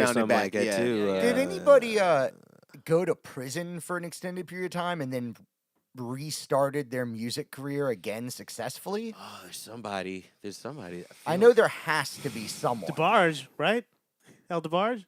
Found it something back, like that yeah. too. Did anybody go to prison for an extended period of time and then restarted their music career again successfully? Oh, there's somebody. There's somebody. I know there has to be someone. DeBarge, right? El DeBarge?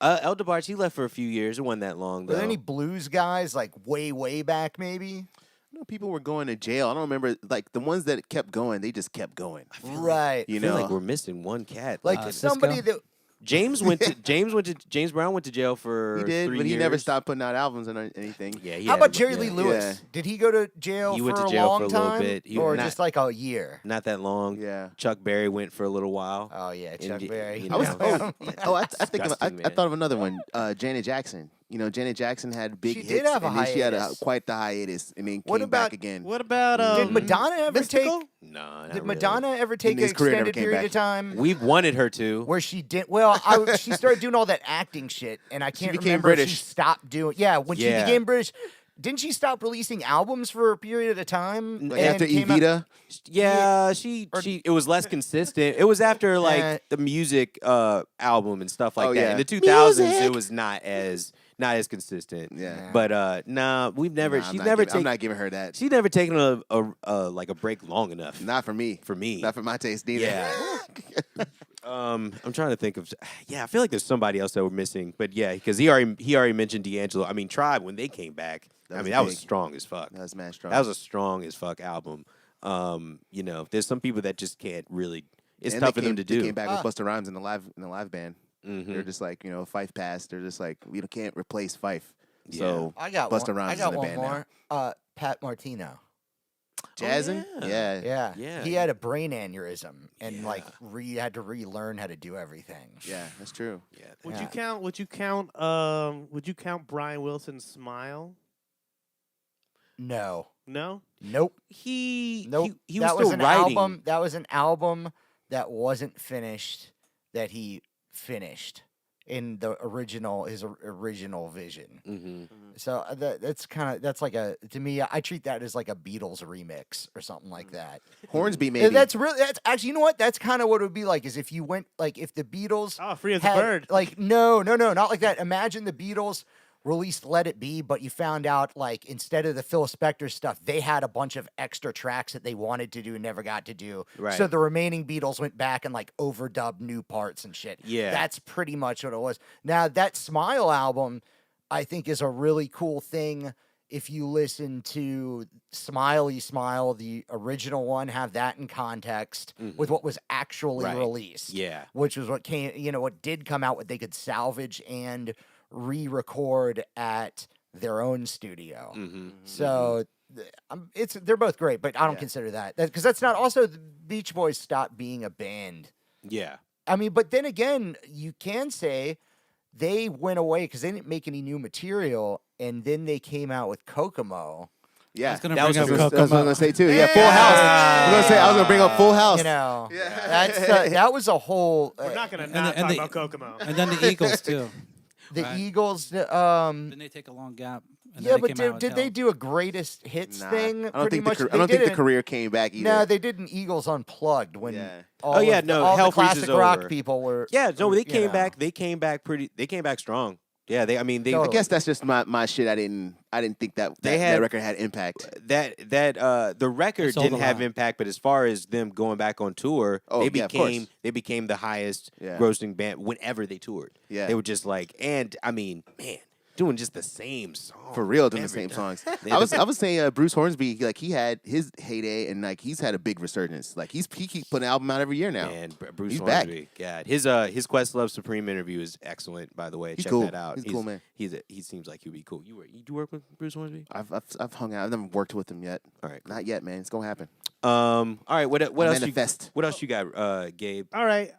El DeBarge, he left for a few years. It wasn't that long, Were though. there any blues guys like way back maybe? I know people were going to jail. I don't remember, like, the ones that kept going, they just kept going. Right. You I feel know? like we're missing one cat. Like Cisco? somebody that James Brown went to jail for He did, 3 but he years. never stopped putting out albums or anything. Yeah, he How had about a- Jerry yeah. Lee Lewis? Yeah. Did he go to jail He for went to a jail long for a little time? bit. He- or not- just like a year? Not that long. Yeah. Chuck Berry went for a little while. Oh yeah, Chuck And, Berry. you I was know. I think of, Disgusting, I man. thought of another one. Janet Jackson. You know, Janet Jackson had big She hits, did have a and then she had hiatus. quite the hiatus, and then What came about- back again. What about Did Madonna ever Mystical? take? No, not Did really. Madonna ever take an his career never extended came period back. of time We've wanted her to. where she did? Well, she started doing all that acting shit, and I can't became remember if she British. stopped doing. Yeah, when she Yeah. became British, didn't she stop releasing albums for a period of time? Like and after came out- Evita, Yeah, she it was less consistent. It was after like Uh, the music album and stuff like Oh, that. yeah. In the 2000s, Music. it was not as consistent. yeah. But nah, we've never. Nah, she's I'm never not giving, I'm taken. not giving her that. She's never taken a like a break long enough Not for me. for me. Not for my taste neither. Yeah. I'm trying to think of. Yeah, I feel like there's somebody else that we're missing. But yeah, because he already mentioned D'Angelo. I mean, Tribe when they came back. That I was mean, that was big. strong as fuck. That was mad strong. That was a strong as fuck album. You know, there's some people that just can't really. It's And tough they for them came- to They do. came back with Busta Rhymes in the live band. Mhm. They're just like, you know, Fife passed. They're just like, we can't replace Fife. Yeah. So I got Busta one. Rhymes I is got in the one band more. Pat Martino. Jazzin'? yeah. Yeah. Yeah. Yeah. He had a brain aneurysm and Yeah. like had to relearn how to do everything. Yeah, that's true. Yeah. Would Yeah. you count? Would you count Brian Wilson's Smile? No. No. Nope. He Nope. he was that still was an writing. album. That was an album that wasn't finished. That he finished in the original his original vision. Mm-hmm. So that's like to me. I treat that as like a Beatles remix or something like that. Hornsby And maybe. that's actually, you know what? That's kind of what it would be like. Is if you went like if the Beatles Oh, Free as a had, Bird. like no, not like that. Imagine the Beatles released Let It Be, but you found out like instead of the Phil Spector stuff, they had a bunch of extra tracks that they wanted to do and never got to do. Right. So the remaining Beatles went back and like overdubbed new parts and shit. Yeah. That's pretty much what it was. Now that Smile album, I think is a really cool thing. If you listen to Smiley Smile, the original one, have that in context with what was actually Right. released. Yeah. Which was what what did come out, what they could salvage and re-record at their own studio. Mm-hmm. So they're both great, but I don't Yeah. consider that because that's not. Also, the Beach Boys stopped being a band. Yeah. I mean, but then again, you can say they went away because they didn't make any new material, and then they came out with Kokomo. Yeah. I was gonna That was bring up a- That's what I was Kokomo. gonna say too. Yeah, Full House. I was gonna bring up Full House. You know, Yeah. that was a whole. We're not gonna and not the- and talk the- about Kokomo. And then the Eagles too. the right. Eagles. Didn't they take a long gap? And Yeah, then they but came out with did they Help? do a greatest hits Nah, thing? I don't Pretty think much. I don't they think the did career came back either. No, they did an Eagles Unplugged when Yeah. all Oh, yeah, of no, all Hell the classic Freezes rock Over. people were. Yeah. No, they you came know. back. They came back They came back strong. Yeah. They. I mean, they. Totally. I guess that's just my shit. I didn't think that They that had- record had impact. The record sold didn't a have lot. impact, but as far as them going back on tour, Oh, they yeah, of course. became the highest Yeah. grossing band whenever they toured. Yeah. They were just like, and I mean, man, doing just the same song For real, doing the every same time. songs. I was saying Bruce Hornsby, like he had his heyday, and like he's had a big resurgence. Like he keep putting an album out every year now. And Bruce He's back. Hornsby, God, his Questlove Supreme interview is excellent. By the way, He's check cool. that out. He's a cool man. He seems like he'd be cool. You do work with Bruce Hornsby? I've hung out. I've never worked with him yet. All right. Not yet, man. It's gonna happen. All right. What else? Manifest. What else you got, Gabe? All right.